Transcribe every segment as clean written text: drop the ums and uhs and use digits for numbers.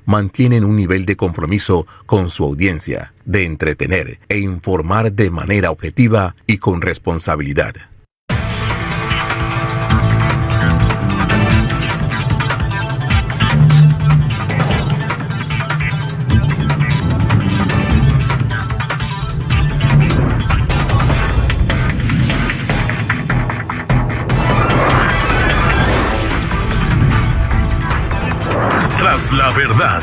mantienen un nivel de compromiso con su audiencia, de entretener e informar de manera objetiva y con responsabilidad. Tras la verdad.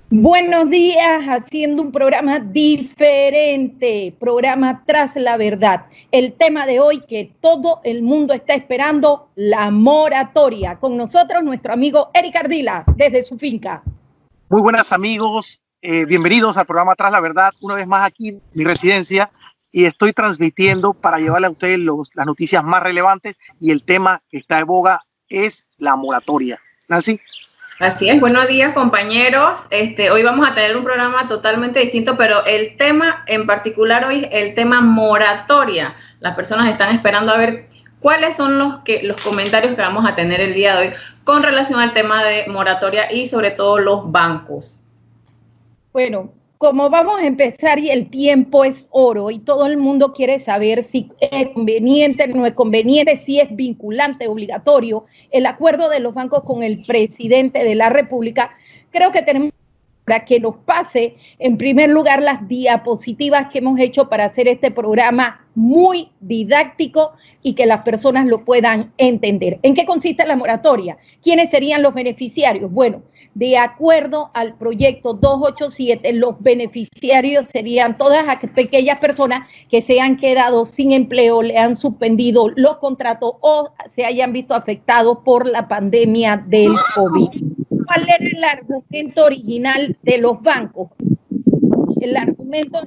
Buenos días, haciendo un programa diferente, programa Tras la Verdad. El tema de hoy que todo el mundo está esperando, la moratoria. Con nosotros nuestro amigo Eric Ardila, desde su finca. Muy buenas amigos, bienvenidos al programa Tras la Verdad, una vez más aquí en mi residencia, y estoy transmitiendo para llevarle a ustedes las noticias más relevantes, y el tema que está de boga es la moratoria. Nancy. Así es, buenos días compañeros. Hoy vamos a tener un programa totalmente distinto, pero el tema en particular hoy es el tema moratoria. Las personas están esperando a ver cuáles son los comentarios que vamos a tener el día de hoy con relación al tema de moratoria y sobre todo los bancos. Bueno, como vamos a empezar y el tiempo es oro y todo el mundo quiere saber si es conveniente, no es conveniente, si es vinculante, obligatorio, el acuerdo de los bancos con el presidente de la República, creo que tenemos para que nos pase en primer lugar las diapositivas que hemos hecho para hacer este programa muy didáctico y que las personas lo puedan entender. ¿En qué consiste la moratoria? ¿Quiénes serían los beneficiarios? Bueno, de acuerdo al proyecto 287, los beneficiarios serían todas aquellas personas que se han quedado sin empleo, le han suspendido los contratos o se hayan visto afectados por la pandemia del COVID. ¿Cuál era el argumento original de los bancos? El argumento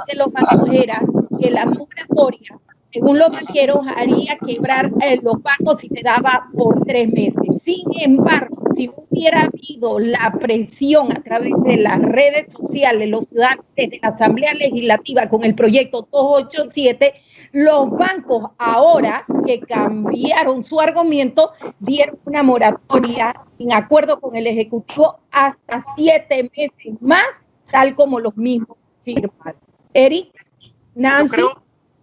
de los bancos era que la moratoria, según los banqueros, haría quebrar los bancos si se daba por 3 meses. Sin embargo, si hubiera habido la presión a través de las redes sociales, los ciudadanos de la Asamblea Legislativa con el proyecto 287, los bancos ahora que cambiaron su argumento dieron una moratoria en acuerdo con el Ejecutivo hasta 7 meses más, tal como los mismos firmaron. Eric, Nancy.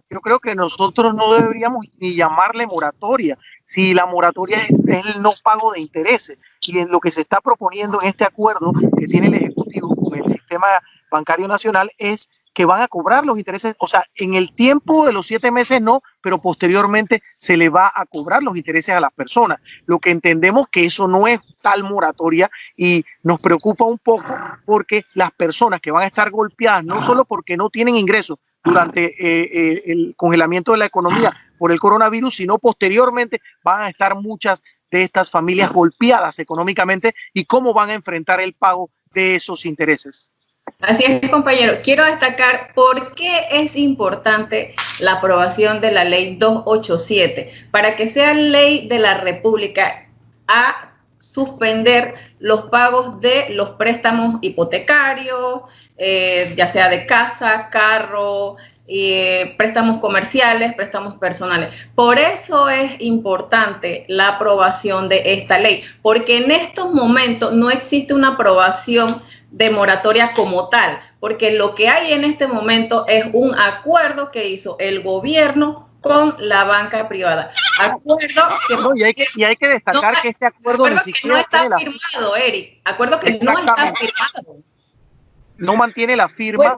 Yo creo que nosotros no deberíamos ni llamarle moratoria, si la moratoria es el no pago de intereses, y en lo que se está proponiendo en este acuerdo que tiene el Ejecutivo con el sistema bancario nacional es que van a cobrar los intereses, o sea, en el tiempo de los 7 meses no, pero posteriormente se le va a cobrar los intereses a las personas. Lo que entendemos que eso no es tal moratoria y nos preocupa un poco porque las personas que van a estar golpeadas, no solo porque no tienen ingresos durante el congelamiento de la economía por el coronavirus, sino posteriormente van a estar muchas de estas familias golpeadas económicamente y cómo van a enfrentar el pago de esos intereses. Así es, compañero. Quiero destacar por qué es importante la aprobación de la ley 287 para que sea ley de la República a suspender los pagos de los préstamos hipotecarios, ya sea de casa, carro, préstamos comerciales, préstamos personales. Por eso es importante la aprobación de esta ley, porque en estos momentos no existe una aprobación de moratoria como tal, porque lo que hay en este momento es un acuerdo que hizo el gobierno con la banca privada. Acuerdo que no, y hay que destacar que este acuerdo ni siquiera no está firmado, Eric. Acuerdo que no está firmado. No mantiene la firma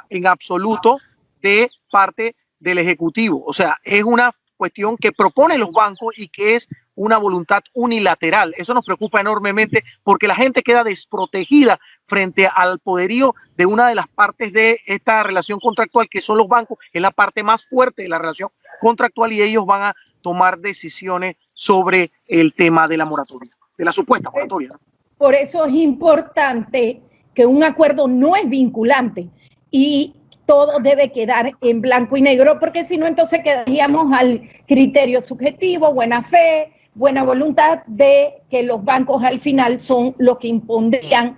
en absoluto de parte del Ejecutivo. O sea, es una cuestión que proponen los bancos y que es una voluntad unilateral. Eso nos preocupa enormemente porque la gente queda desprotegida frente al poderío de una de las partes de esta relación contractual, que son los bancos. Es la parte más fuerte de la relación contractual y ellos van a tomar decisiones sobre el tema de la moratoria, de la supuesta moratoria. Por eso es importante que un acuerdo no es vinculante y todo debe quedar en blanco y negro, porque si no, entonces quedaríamos al criterio subjetivo, buena fe, buena voluntad de que los bancos al final son los que impondrían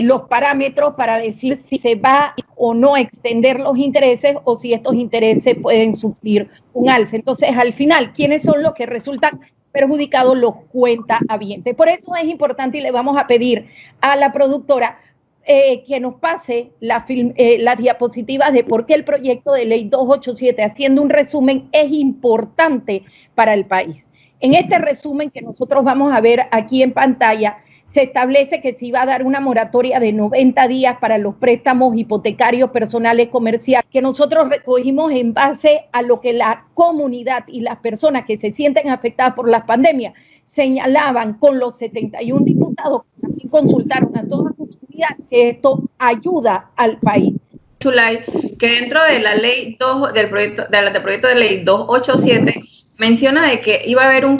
los parámetros para decir si se va o no a extender los intereses o si estos intereses pueden sufrir un alza. Entonces, al final, ¿quiénes son los que resultan perjudicado los cuentahabientes. Por eso es importante y le vamos a pedir a la productora que nos pase las diapositivas de por qué el proyecto de ley 287, haciendo un resumen, es importante para el país. En este resumen que nosotros vamos a ver aquí en pantalla, se establece que se iba a dar una moratoria de 90 días para los préstamos hipotecarios personales comerciales, que nosotros recogimos en base a lo que la comunidad y las personas que se sienten afectadas por la pandemia señalaban con los 71 diputados que también consultaron a toda la comunidad, que esto ayuda al país. Zulay, que dentro de la ley 2, del proyecto de ley 287, menciona de que iba a haber un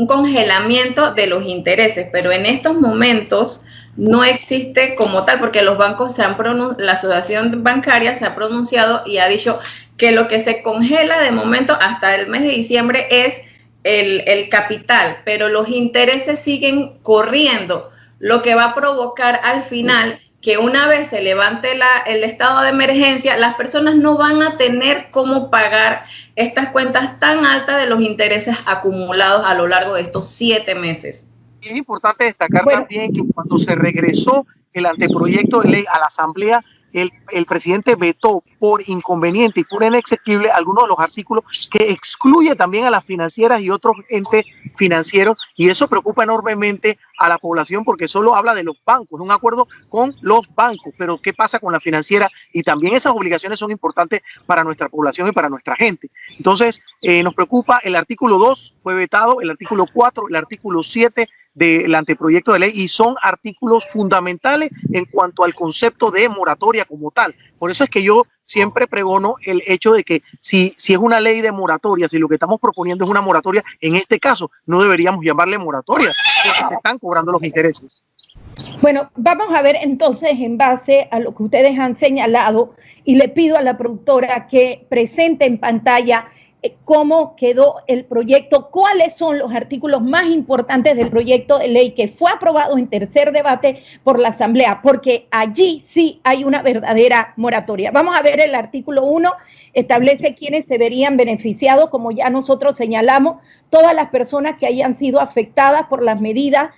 congelamiento de los intereses, pero en estos momentos no existe como tal, porque los bancos la asociación bancaria se ha pronunciado y ha dicho que lo que se congela de momento hasta el mes de diciembre es el capital, pero los intereses siguen corriendo, lo que va a provocar al final que una vez se levante el estado de emergencia, las personas no van a tener cómo pagar estas cuentas tan altas de los intereses acumulados a lo largo de estos 7 meses. Es importante destacar también que cuando se regresó el anteproyecto de ley a la Asamblea, el presidente vetó por inconveniente y por inexequible algunos de los artículos que excluye también a las financieras y otros entes financieros, y eso preocupa enormemente a la población porque solo habla de los bancos, es un acuerdo con los bancos, pero ¿qué pasa con la financiera? Y también esas obligaciones son importantes para nuestra población y para nuestra gente. Entonces, nos preocupa el artículo 2, fue vetado, el artículo 4, el artículo 7 del anteproyecto de ley, y son artículos fundamentales en cuanto al concepto de moratoria como tal. Por eso es que yo siempre pregono el hecho de que si es una ley de moratoria, si lo que estamos proponiendo es una moratoria, en este caso no deberíamos llamarle moratoria, porque se están cobrando los intereses. Bueno, vamos a ver entonces en base a lo que ustedes han señalado, y le pido a la productora que presente en pantalla cómo quedó el proyecto, cuáles son los artículos más importantes del proyecto de ley que fue aprobado en tercer debate por la Asamblea, porque allí sí hay una verdadera moratoria. Vamos a ver el artículo 1, establece quiénes se verían beneficiados, como ya nosotros señalamos, todas las personas que hayan sido afectadas por las medidas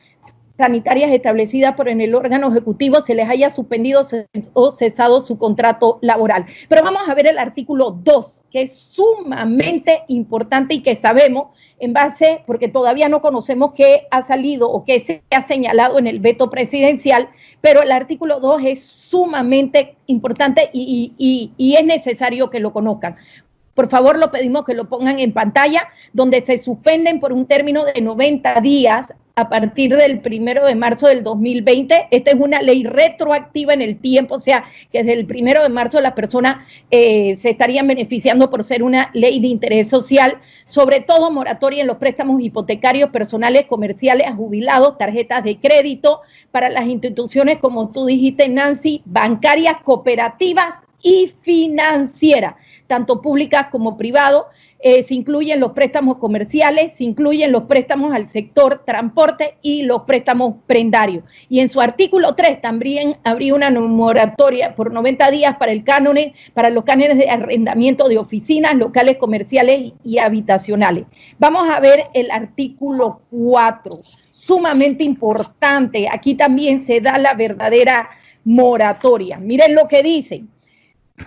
sanitarias establecidas por el órgano ejecutivo, se les haya suspendido o cesado su contrato laboral. Pero vamos a ver el artículo 2, que es sumamente importante y que sabemos en base, porque todavía no conocemos qué ha salido o qué se ha señalado en el veto presidencial, pero el artículo 2 es sumamente importante y es necesario que lo conozcan. Por favor, lo pedimos que lo pongan en pantalla, donde se suspenden por un término de 90 días a partir del 1 de marzo del 2020. Esta es una ley retroactiva en el tiempo, o sea, que desde el 1 de marzo las personas se estarían beneficiando por ser una ley de interés social, sobre todo moratoria en los préstamos hipotecarios personales comerciales a jubilados, tarjetas de crédito para las instituciones, como tú dijiste, Nancy, bancarias, cooperativas y financieras, tanto públicas como privados. Se incluyen los préstamos comerciales, se incluyen los préstamos al sector transporte y los préstamos prendarios. Y en su artículo 3 también habría una moratoria por 90 días para los cánones de arrendamiento de oficinas, locales comerciales y habitacionales. Vamos a ver el artículo 4, sumamente importante. Aquí también se da la verdadera moratoria. Miren lo que dice.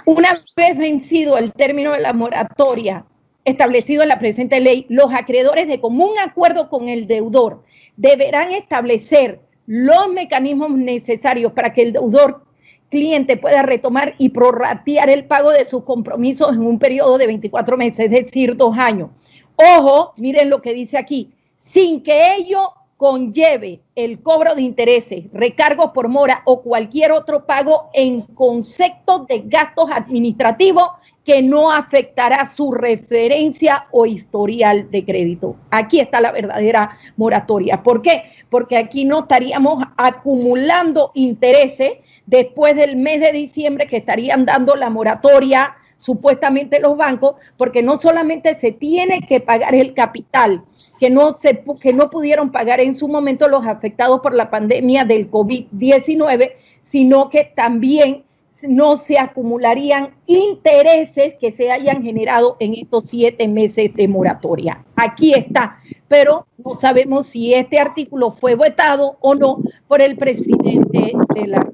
Una vez vencido el término de la moratoria establecido en la presente ley, los acreedores de común acuerdo con el deudor deberán establecer los mecanismos necesarios para que el deudor cliente pueda retomar y prorratear el pago de sus compromisos en un periodo de 24 meses, es decir, 2 años. Ojo, miren lo que dice aquí, sin que ello conlleve el cobro de intereses, recargos por mora o cualquier otro pago en concepto de gastos administrativos que no afectará su referencia o historial de crédito. Aquí está la verdadera moratoria. ¿Por qué? Porque aquí no estaríamos acumulando intereses después del mes de diciembre que estarían dando la moratoria supuestamente los bancos, porque no solamente se tiene que pagar el capital que no pudieron pagar en su momento los afectados por la pandemia del COVID-19, sino que también no se acumularían intereses que se hayan generado en estos 7 meses de moratoria. Aquí está, pero no sabemos si este artículo fue vetado o no por el presidente de la...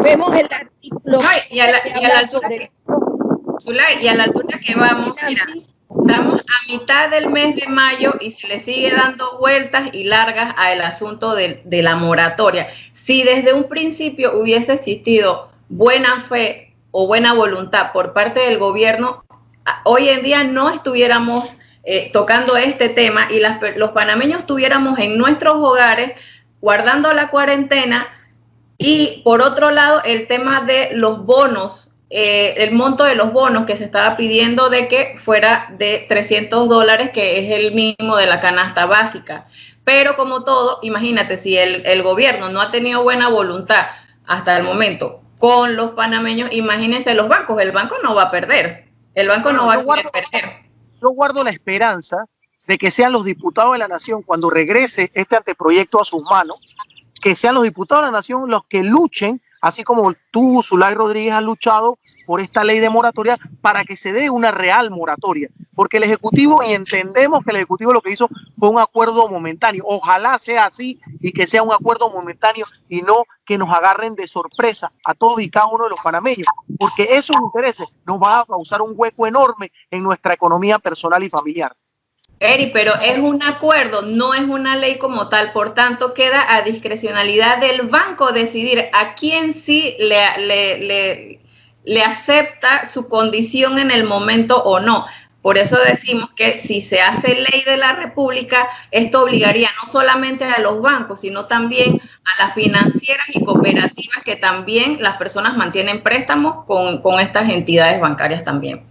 Vemos el artículo... No, y a la altura que vamos, mira, estamos a mitad del mes de mayo y se le sigue dando vueltas y largas al asunto de la moratoria. Si desde un principio hubiese existido buena fe o buena voluntad por parte del gobierno, hoy en día no estuviéramos tocando este tema y los panameños estuviéramos en nuestros hogares guardando la cuarentena. Y por otro lado, el tema de los bonos, el monto de los bonos que se estaba pidiendo de que fuera de $300, que es el mínimo de la canasta básica. Pero como todo, imagínate, si el gobierno no ha tenido buena voluntad hasta el momento con los panameños, imagínense los bancos, el banco no va a perder, el banco no va a querer perder. Yo guardo la esperanza de que sean los diputados de la Nación, cuando regrese este anteproyecto a sus manos, que sean los diputados de la Nación los que luchen, así como tú, Zulay Rodríguez, has luchado por esta ley de moratoria, para que se dé una real moratoria. Porque el Ejecutivo, y entendemos que el Ejecutivo lo que hizo fue un acuerdo momentáneo. Ojalá sea así y que sea un acuerdo momentáneo y no que nos agarren de sorpresa a todos y cada uno de los panameños, porque esos intereses nos van a causar un hueco enorme en nuestra economía personal y familiar. Eri, pero es un acuerdo, no es una ley como tal, por tanto queda a discrecionalidad del banco decidir a quién sí le acepta su condición en el momento o no. Por eso decimos que si se hace ley de la República, esto obligaría no solamente a los bancos, sino también a las financieras y cooperativas, que también las personas mantienen préstamos con estas entidades bancarias también.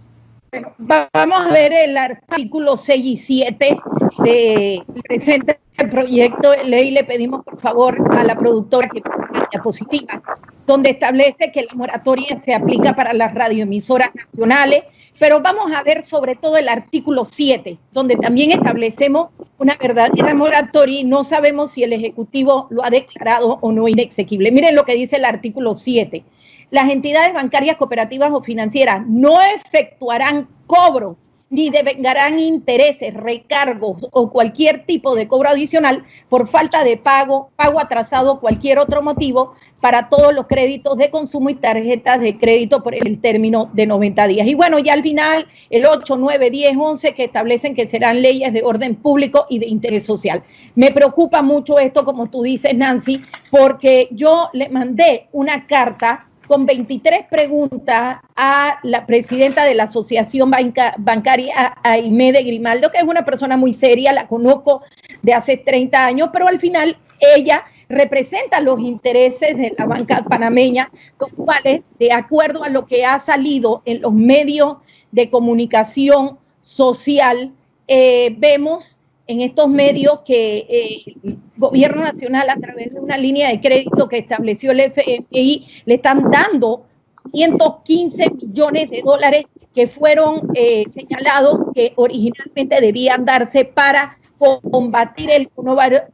Bueno, vamos a ver el artículo 6 y 7 del presente proyecto de ley. Le pedimos por favor a la productora que ponga la diapositiva, donde establece que la moratoria se aplica para las radioemisoras nacionales, pero vamos a ver sobre todo el artículo 7, donde también establecemos una verdadera moratoria y no sabemos si el Ejecutivo lo ha declarado o no inexequible. Miren lo que dice el artículo 7. Las entidades bancarias, cooperativas o financieras no efectuarán cobro ni devengarán intereses, recargos o cualquier tipo de cobro adicional por falta de pago, pago atrasado o cualquier otro motivo para todos los créditos de consumo y tarjetas de crédito por el término de 90 días. Y bueno, ya al final, el 8, 9, 10, 11 que establecen que serán leyes de orden público y de interés social. Me preocupa mucho esto, como tú dices, Nancy, porque yo le mandé una carta con 23 preguntas a la presidenta de la Asociación Bancaria, Aimé de Grimaldo, que es una persona muy seria, la conozco de hace 30 años, pero al final ella representa los intereses de la banca panameña, los cuales, de acuerdo a lo que ha salido en los medios de comunicación social, vemos en estos medios que el gobierno nacional, a través de una línea de crédito que estableció el FMI, le están dando 515 millones de dólares que fueron señalados que originalmente debían darse para combatir el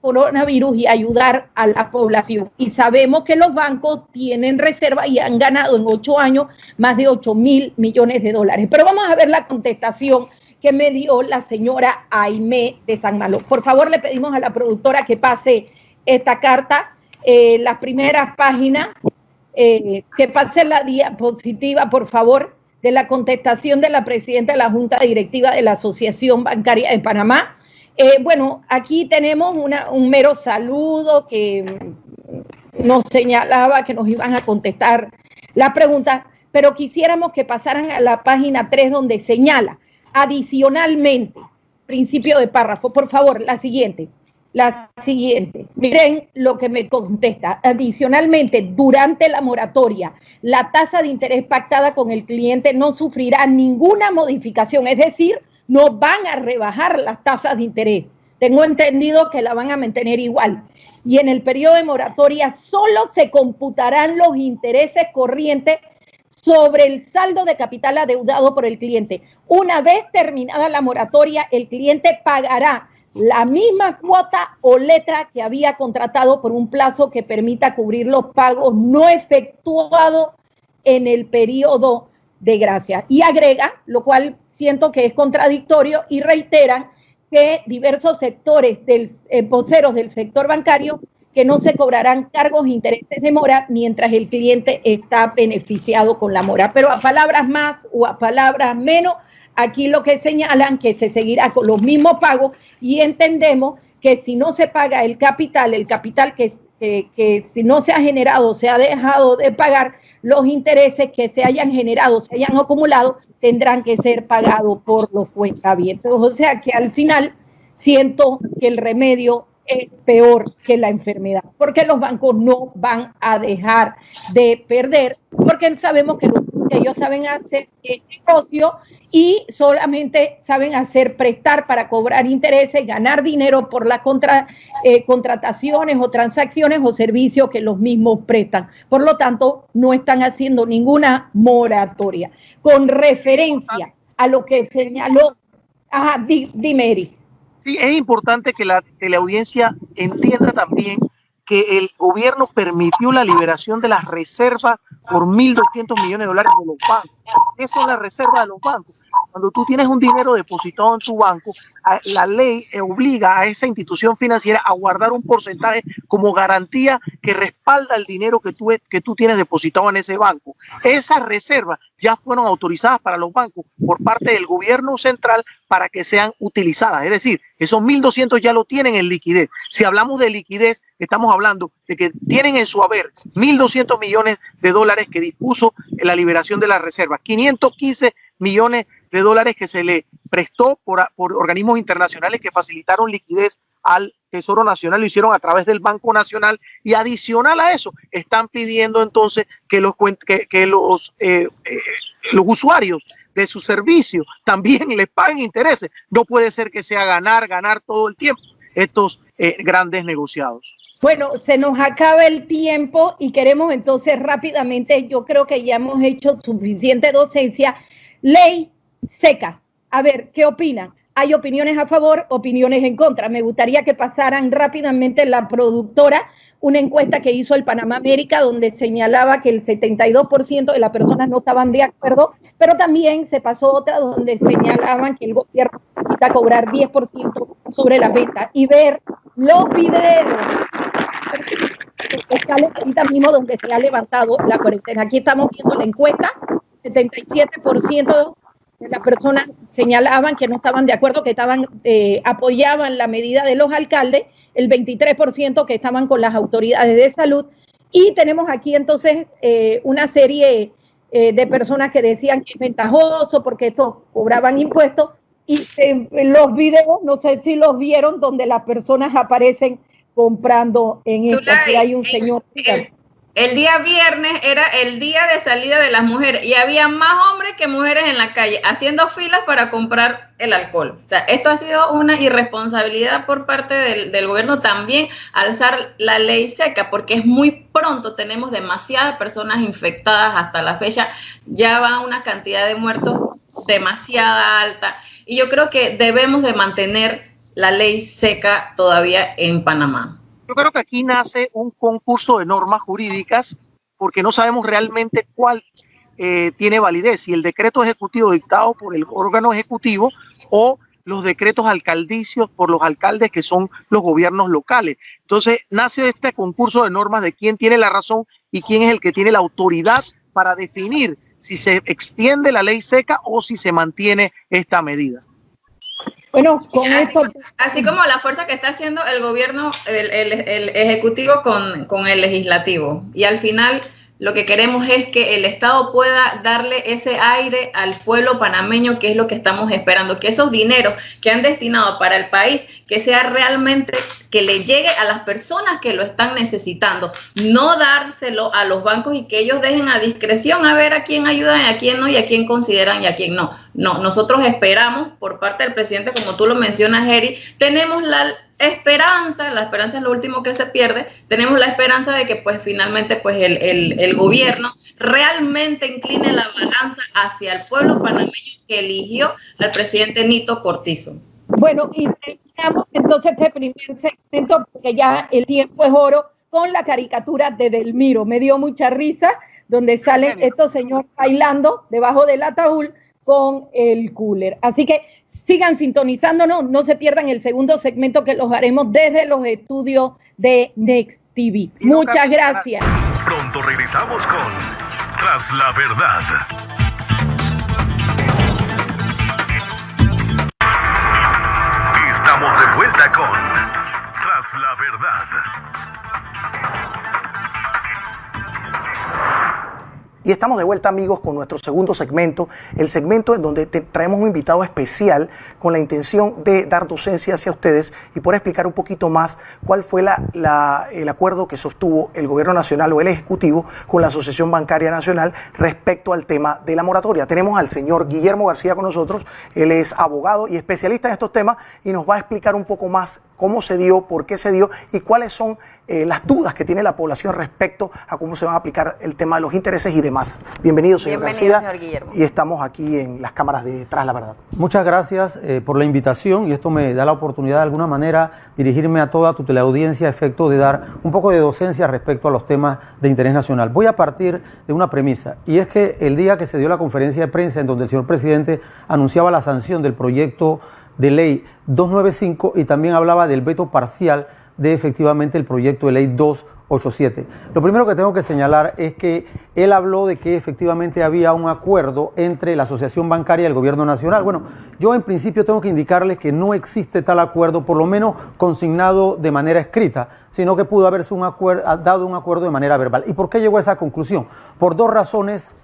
coronavirus y ayudar a la población. Y sabemos que los bancos tienen reserva y han ganado en 8 años más de 8.000 millones de dólares. Pero vamos a ver la contestación que me dio la señora Aimé de San Malo. Por favor, le pedimos a la productora que pase esta carta, las primeras páginas, que pase la diapositiva, por favor, de la contestación de la presidenta de la Junta Directiva de la Asociación Bancaria de Panamá. Bueno, aquí tenemos un mero saludo que nos señalaba que nos iban a contestar la pregunta, pero quisiéramos que pasaran a la página 3, donde señala: adicionalmente, principio de párrafo, por favor, la siguiente. Miren lo que me contesta. Adicionalmente, durante la moratoria, la tasa de interés pactada con el cliente no sufrirá ninguna modificación, es decir, no van a rebajar las tasas de interés. Tengo entendido que la van a mantener igual. Y en el periodo de moratoria solo se computarán los intereses corrientes sobre el saldo de capital adeudado por el cliente. Una vez terminada la moratoria, el cliente pagará la misma cuota o letra que había contratado por un plazo que permita cubrir los pagos no efectuados en el periodo de gracia. Y agrega, lo cual siento que es contradictorio, y reiteran que diversos sectores voceros del sector bancario que no se cobrarán cargos e intereses de mora mientras el cliente está beneficiado con la mora. Pero a palabras más o a palabras menos, aquí lo que señalan que se seguirá con los mismos pagos, y entendemos que si no se paga el capital que si no se ha generado, se ha dejado de pagar, los intereses que se hayan generado, se hayan acumulado, tendrán que ser pagados por los cuentavientes. O sea que al final siento que el remedio es peor que la enfermedad, porque los bancos no van a dejar de perder, porque sabemos que ellos saben hacer negocio y solamente saben hacer prestar para cobrar intereses, ganar dinero por las contrataciones o transacciones o servicios que los mismos prestan. Por lo tanto, no están haciendo ninguna moratoria. Con referencia a lo que señaló, dime, Eri. Sí, es importante que la teleaudiencia entienda también que el gobierno permitió la liberación de las reservas por $1.200 millones de los bancos. ¿Qué son las reservas de los bancos? Cuando tú tienes un dinero depositado en tu banco, la ley obliga a esa institución financiera a guardar un porcentaje como garantía que respalda el dinero que tú tienes depositado en ese banco. Esas reservas ya fueron autorizadas para los bancos por parte del gobierno central para que sean utilizadas. Es decir, esos 1.200 ya lo tienen en liquidez. Si hablamos de liquidez, estamos hablando de que tienen en su haber 1.200 millones de dólares que dispuso en la liberación de las reservas, 515 millones de dólares que se le prestó por organismos internacionales que facilitaron liquidez al Tesoro Nacional, lo hicieron a través del Banco Nacional, y adicional a eso están pidiendo entonces que los usuarios de su servicio también les paguen intereses. No puede ser que sea ganar todo el tiempo estos grandes negociados. Bueno, se nos acaba el tiempo y queremos entonces rápidamente, yo creo que ya hemos hecho suficiente docencia. Ley seca. A ver, ¿qué opinan? Hay opiniones a favor, opiniones en contra. Me gustaría que pasaran rápidamente la productora una encuesta que hizo el Panamá América, donde señalaba que el 72% de las personas no estaban de acuerdo, pero también se pasó otra donde señalaban que el gobierno necesita cobrar 10% sobre las ventas, y ver los videos fiscales ahorita mismo donde se ha levantado la cuarentena. Aquí estamos viendo la encuesta, 77% de las personas señalaban que no estaban de acuerdo, que apoyaban la medida de los alcaldes, el 23% que estaban con las autoridades de salud, y tenemos aquí entonces una serie de personas que decían que es ventajoso porque estos cobraban impuestos, y los videos, no sé si los vieron, donde las personas aparecen comprando en esto. Aquí hay un señor. El día viernes era el día de salida de las mujeres y había más hombres que mujeres en la calle haciendo filas para comprar el alcohol. O sea, esto ha sido una irresponsabilidad por parte del gobierno también, alzar la ley seca, porque es muy pronto, tenemos demasiadas personas infectadas hasta la fecha, ya va una cantidad de muertos demasiada alta, y yo creo que debemos de mantener la ley seca todavía en Panamá. Yo creo que aquí nace un concurso de normas jurídicas porque no sabemos realmente cuál tiene validez, si el decreto ejecutivo dictado por el órgano ejecutivo o los decretos alcaldicios por los alcaldes, que son los gobiernos locales. Entonces nace este concurso de normas de quién tiene la razón y quién es el que tiene la autoridad para definir si se extiende la ley seca o si se mantiene esta medida. Bueno, con esto... Así como la fuerza que está haciendo el gobierno, el ejecutivo con el legislativo. Y al final lo que queremos es que el Estado pueda darle ese aire al pueblo panameño, que es lo que estamos esperando, que esos dineros que han destinado para el país, que sea realmente, que le llegue a las personas que lo están necesitando, no dárselo a los bancos y que ellos dejen a discreción a ver a quién ayudan y a quién no, y a quién consideran y a quién no. No, nosotros esperamos por parte del presidente, como tú lo mencionas, Eri, tenemos la esperanza es lo último que se pierde, tenemos la esperanza de que pues finalmente pues el gobierno realmente incline la balanza hacia el pueblo panameño que eligió al presidente Nito Cortizo. Bueno, y terminamos entonces este primer segmento, porque ya el tiempo es oro, con la caricatura de Delmiro. Me dio mucha risa donde salen estos señores bailando debajo del ataúd con el cooler. Así que sigan sintonizándonos, no se pierdan el segundo segmento que los haremos desde los estudios de Next TV. Muchas gracias. Pronto regresamos con Tras la Verdad. Estamos de vuelta con Tras la Verdad. Y estamos de vuelta, amigos, con nuestro segundo segmento, el segmento en donde traemos un invitado especial con la intención de dar docencia hacia ustedes y poder explicar un poquito más cuál fue el acuerdo que sostuvo el Gobierno Nacional o el Ejecutivo con la Asociación Bancaria Nacional respecto al tema de la moratoria. Tenemos al señor Guillermo García con nosotros, él es abogado y especialista en estos temas y nos va a explicar un poco más cómo se dio, por qué se dio y cuáles son las dudas que tiene la población respecto a cómo se va a aplicar el tema de los intereses y demás. Bienvenido, señor García. Señor Guillermo. Y estamos aquí en las cámaras de Tras la Verdad. Muchas gracias por la invitación y esto me da la oportunidad de alguna manera dirigirme a toda tu teleaudiencia a efecto de dar un poco de docencia respecto a los temas de interés nacional. Voy a partir de una premisa y es que el día que se dio la conferencia de prensa en donde el señor presidente anunciaba la sanción del proyecto de ley 295 y también hablaba del veto parcial de efectivamente el proyecto de ley 287. Lo primero que tengo que señalar es que él habló de que efectivamente había un acuerdo entre la Asociación Bancaria y el Gobierno Nacional. Bueno, yo en principio tengo que indicarles que no existe tal acuerdo, por lo menos consignado de manera escrita, sino que pudo haberse dado un acuerdo de manera verbal. ¿Y por qué llegó a esa conclusión? Por dos razones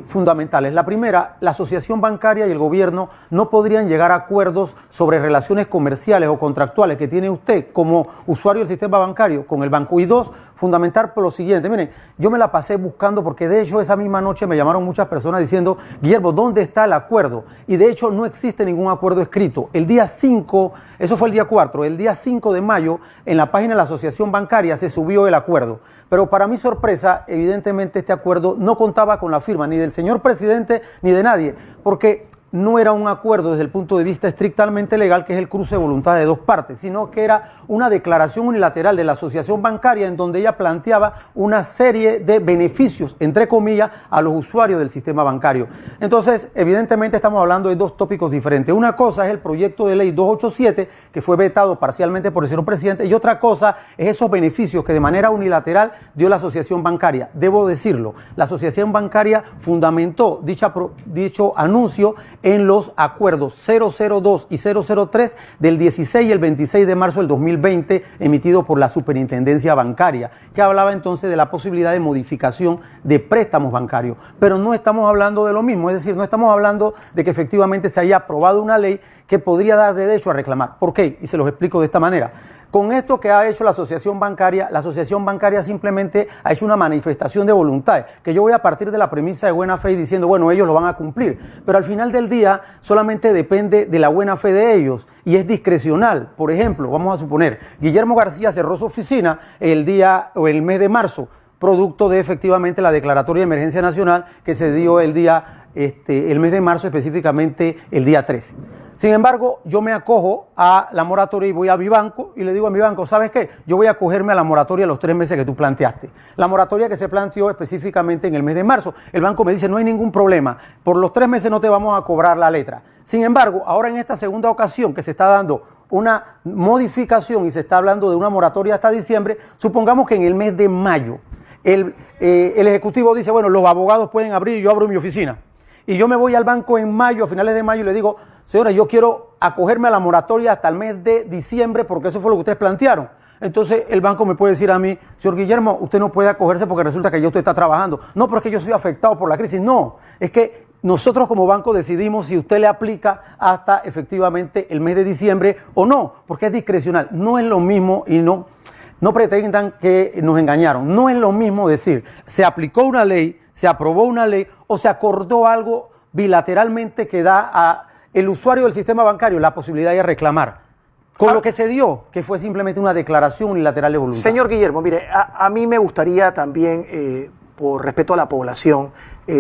fundamentales. La primera, la asociación bancaria y el gobierno no podrían llegar a acuerdos sobre relaciones comerciales o contractuales que tiene usted como usuario del sistema bancario con el banco. Y dos, fundamental por lo siguiente, miren, yo me la pasé buscando porque de hecho esa misma noche me llamaron muchas personas diciendo, Guillermo, ¿dónde está el acuerdo? Y de hecho no existe ningún acuerdo escrito. El día 5, eso fue el día 4, el día 5 de mayo en la página de la asociación bancaria se subió el acuerdo. Pero para mi sorpresa, evidentemente este acuerdo no contaba con la firma ni del señor presidente ni de nadie, porque no era un acuerdo desde el punto de vista estrictamente legal, que es el cruce de voluntad de dos partes, sino que era una declaración unilateral de la asociación bancaria en donde ella planteaba una serie de beneficios, entre comillas, a los usuarios del sistema bancario. Entonces, evidentemente estamos hablando de dos tópicos diferentes. Una cosa es el proyecto de ley 287, que fue vetado parcialmente por el señor presidente, y otra cosa es esos beneficios que de manera unilateral dio la asociación bancaria. Debo decirlo, la asociación bancaria fundamentó dicho anuncio en los acuerdos 002 y 003 del 16 y el 26 de marzo del 2020 emitido por la Superintendencia Bancaria, que hablaba entonces de la posibilidad de modificación de préstamos bancarios. Pero no estamos hablando de lo mismo, es decir, no estamos hablando de que efectivamente se haya aprobado una ley que podría dar derecho a reclamar. ¿Por qué? Y se los explico de esta manera. Con esto que ha hecho la asociación bancaria simplemente ha hecho una manifestación de voluntad, que yo voy a partir de la premisa de buena fe y diciendo, bueno, ellos lo van a cumplir, pero al final del día solamente depende de la buena fe de ellos y es discrecional. Por ejemplo, vamos a suponer, Guillermo García cerró su oficina el mes de marzo, producto de efectivamente la declaratoria de emergencia nacional que se dio el mes de marzo, específicamente el día 13. Sin embargo, yo me acojo a la moratoria y voy a mi banco y le digo a mi banco, ¿sabes qué? Yo voy a acogerme a la moratoria los 3 meses que tú planteaste. La moratoria que se planteó específicamente en el mes de marzo. El banco me dice, no hay ningún problema, por los 3 meses no te vamos a cobrar la letra. Sin embargo, ahora en esta segunda ocasión que se está dando una modificación y se está hablando de una moratoria hasta diciembre, supongamos que en el mes de mayo el Ejecutivo dice, bueno, los abogados pueden abrir y yo abro mi oficina. Y yo me voy al banco en mayo, a finales de mayo, y le digo, señora, yo quiero acogerme a la moratoria hasta el mes de diciembre porque eso fue lo que ustedes plantearon. Entonces el banco me puede decir a mí, señor Guillermo, usted no puede acogerse porque resulta que ya usted está trabajando. No, pero es que yo soy afectado por la crisis. No, es que nosotros como banco decidimos si usted le aplica hasta efectivamente el mes de diciembre o no, porque es discrecional. No es lo mismo y no pretendan que nos engañaron. No es lo mismo decir, se aplicó una ley, se aprobó una ley o se acordó algo bilateralmente que da al usuario del sistema bancario la posibilidad de reclamar. Con lo que se dio, que fue simplemente una declaración unilateral de voluntad. Señor Guillermo, mire, a mí me gustaría también por respeto a la población,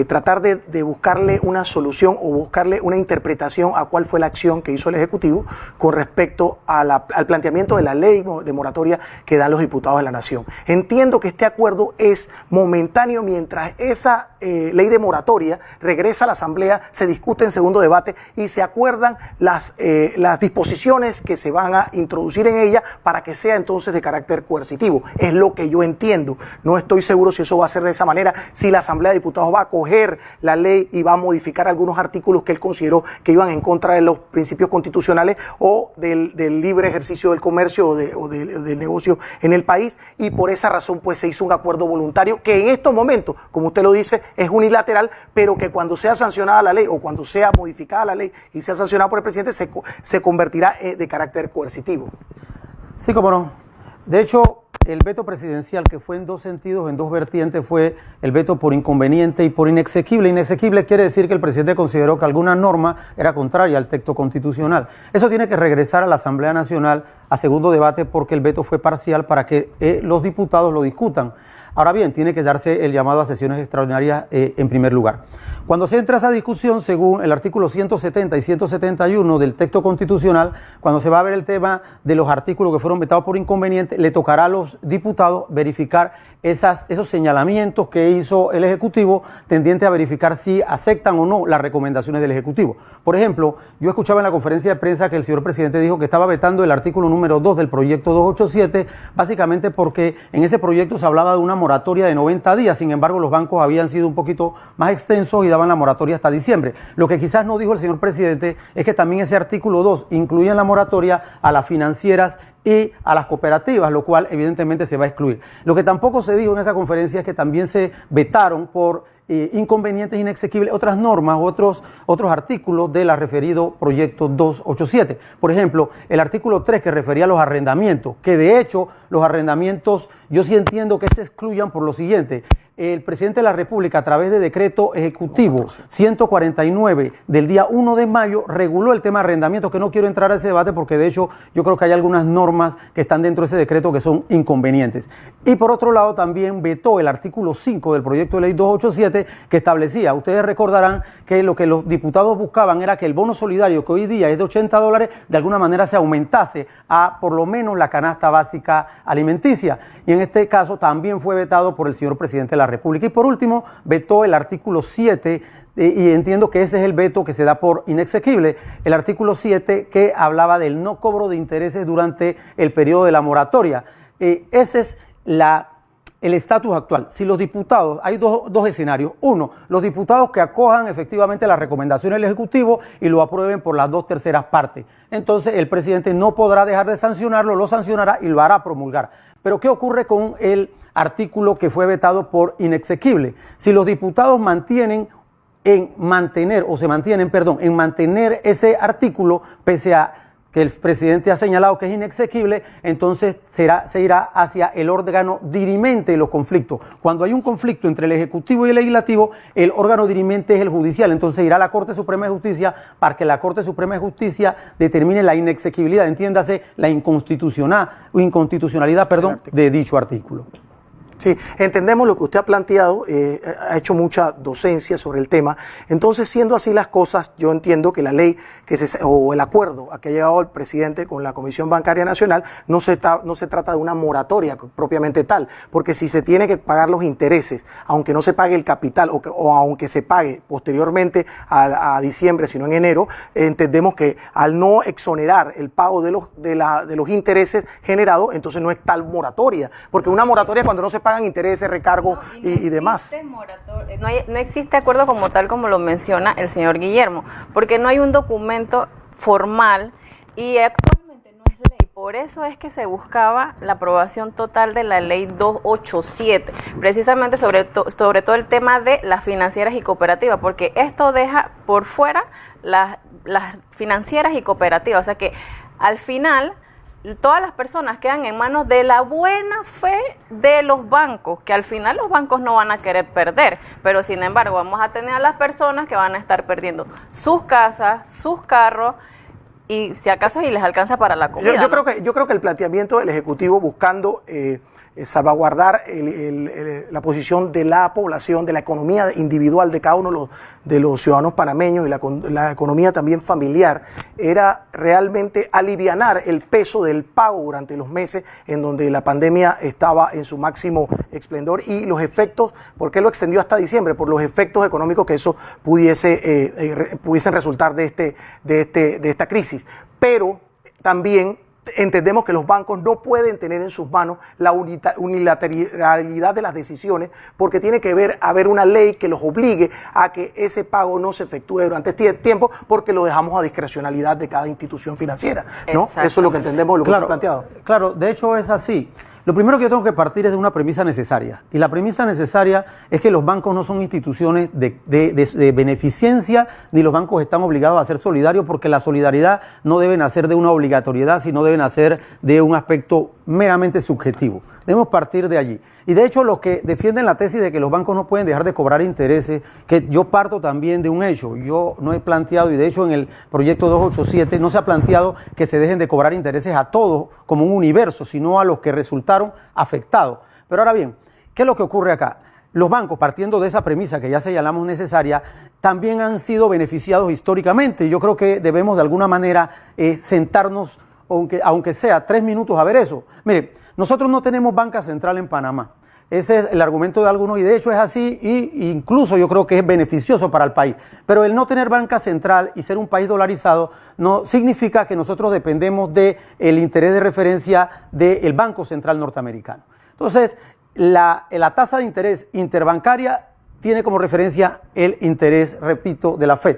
tratar de buscarle una solución o buscarle una interpretación a cuál fue la acción que hizo el Ejecutivo con respecto a al planteamiento de la ley de moratoria que dan los diputados de la Nación. Entiendo que este acuerdo es momentáneo mientras esa ley de moratoria regresa a la Asamblea, se discute en segundo debate y se acuerdan las disposiciones que se van a introducir en ella para que sea entonces de carácter coercitivo. Es lo que yo entiendo. No estoy seguro si eso va a ser de esa manera, si la Asamblea de Diputados va a coger la ley y va a modificar algunos artículos que él consideró que iban en contra de los principios constitucionales o del libre ejercicio del comercio o del negocio en el país, y por esa razón pues se hizo un acuerdo voluntario que en estos momentos, como usted lo dice, es unilateral, pero que cuando sea sancionada la ley o cuando sea modificada la ley y sea sancionada por el presidente se convertirá de carácter coercitivo. Sí, cómo no. De hecho, el veto presidencial, que fue en dos sentidos, en dos vertientes, fue el veto por inconveniente y por inexequible. Inexequible quiere decir que el presidente consideró que alguna norma era contraria al texto constitucional. Eso tiene que regresar a la Asamblea Nacional a segundo debate porque el veto fue parcial para que los diputados lo discutan. Ahora bien, tiene que darse el llamado a sesiones extraordinarias en primer lugar. Cuando se entra a esa discusión, según el artículo 170 y 171 del texto constitucional, cuando se va a ver el tema de los artículos que fueron vetados por inconveniente, le tocará a los diputados verificar esos señalamientos que hizo el Ejecutivo, tendiente a verificar si aceptan o no las recomendaciones del Ejecutivo. Por ejemplo, yo escuchaba en la conferencia de prensa que el señor presidente dijo que estaba vetando el artículo número 2 del proyecto 287, básicamente porque en ese proyecto se hablaba de una moratoria de 90 días, sin embargo los bancos habían sido un poquito más extensos y daban la moratoria hasta diciembre. Lo que quizás no dijo el señor presidente es que también ese artículo 2 incluía en la moratoria a las financieras y a las cooperativas, lo cual evidentemente se va a excluir. Lo que tampoco se dijo en esa conferencia es que también se vetaron por inconvenientes inexequibles otras normas, otros artículos del referido proyecto 287. Por ejemplo, el artículo 3 que refería a los arrendamientos, que de hecho los arrendamientos yo sí entiendo que se excluyan por lo siguiente. El presidente de la República, a través de decreto ejecutivo 149 del día 1 de mayo, reguló el tema de arrendamientos, que no quiero entrar a ese debate porque de hecho yo creo que hay algunas normas que están dentro de ese decreto que son inconvenientes. Y por otro lado también vetó el artículo 5 del proyecto de ley 287 que establecía, ustedes recordarán que lo que los diputados buscaban era que el bono solidario, que hoy día es de $80, de alguna manera se aumentase a por lo menos la canasta básica alimenticia. Y en este caso también fue vetado por el señor presidente de la República. Y por último, vetó el artículo 7, y entiendo que ese es el veto que se da por inexequible, el artículo 7 que hablaba del no cobro de intereses durante el periodo de la moratoria. Ese es el estatus actual. Si los diputados, hay dos escenarios. Uno, los diputados que acojan efectivamente las recomendaciones del Ejecutivo y lo aprueben por las 2/3 partes. Entonces el presidente no podrá dejar de sancionarlo, lo sancionará y lo hará promulgar. Pero ¿qué ocurre con el artículo que fue vetado por inexequible? Si los diputados en mantener ese artículo, pese a que el presidente ha señalado que es inexequible, entonces se irá hacia el órgano dirimente de los conflictos. Cuando hay un conflicto entre el Ejecutivo y el Legislativo, el órgano dirimente es el judicial, entonces irá a la Corte Suprema de Justicia para que la Corte Suprema de Justicia determine la inexequibilidad, entiéndase la inconstitucionalidad de dicho artículo. Sí, entendemos lo que usted ha planteado, ha hecho mucha docencia sobre el tema. Entonces, siendo así las cosas, yo entiendo que la ley o el acuerdo a que ha llegado el presidente con la Comisión Bancaria Nacional no se trata de una moratoria propiamente tal, porque si se tiene que pagar los intereses, aunque no se pague el capital o aunque se pague posteriormente a diciembre, sino en enero, entendemos que al no exonerar el pago de los intereses generados, entonces no es tal moratoria, porque una moratoria cuando no se pagan intereses, recargos y demás. No existe acuerdo como tal como lo menciona el señor Guillermo, porque no hay un documento formal y actualmente no es ley. Por eso es que se buscaba la aprobación total de la ley 287, precisamente sobre todo el tema de las financieras y cooperativas, porque esto deja por fuera las financieras y cooperativas, o sea que al final todas las personas quedan en manos de la buena fe de los bancos, que al final los bancos no van a querer perder, pero sin embargo vamos a tener a las personas que van a estar perdiendo sus casas, sus carros, y si acaso y les alcanza para la comida. Yo creo que el planteamiento del Ejecutivo buscando salvaguardar la posición de la población, de la economía individual de cada uno de los ciudadanos panameños y la economía también familiar, era realmente alivianar el peso del pago durante los meses en donde la pandemia estaba en su máximo esplendor y los efectos, ¿por qué lo extendió hasta diciembre? Por los efectos económicos que eso pudiesen resultar de esta crisis. Pero también entendemos que los bancos no pueden tener en sus manos la unilateralidad de las decisiones porque tiene que haber una ley que los obligue a que ese pago no se efectúe durante este tiempo porque lo dejamos a discrecionalidad de cada institución financiera, ¿no? Eso es lo que entendemos, lo que está planteado. Claro, de hecho es así. Lo primero que yo tengo que partir es de una premisa necesaria. Y la premisa necesaria es que los bancos no son instituciones de beneficencia, ni los bancos están obligados a ser solidarios, porque la solidaridad no debe nacer de una obligatoriedad, sino debe nacer de un aspecto meramente subjetivo. Debemos partir de allí. Y de hecho, los que defienden la tesis de que los bancos no pueden dejar de cobrar intereses, que yo parto también de un hecho. Yo no he planteado, y de hecho en el proyecto 287 no se ha planteado que se dejen de cobrar intereses a todos como un universo, sino a los que resultaron afectados. Pero ahora bien, ¿qué es lo que ocurre acá? Los bancos, partiendo de esa premisa que ya señalamos necesaria, también han sido beneficiados históricamente. Yo creo que debemos de alguna manera sentarnos, aunque sea 3 minutos, a ver eso. Mire, nosotros no tenemos banca central en Panamá. Ese es el argumento de algunos y de hecho es así e incluso yo creo que es beneficioso para el país. Pero el no tener banca central y ser un país dolarizado no significa que nosotros dependemos del interés de referencia del Banco Central norteamericano. Entonces, la tasa de interés interbancaria tiene como referencia el interés, repito, de la FED.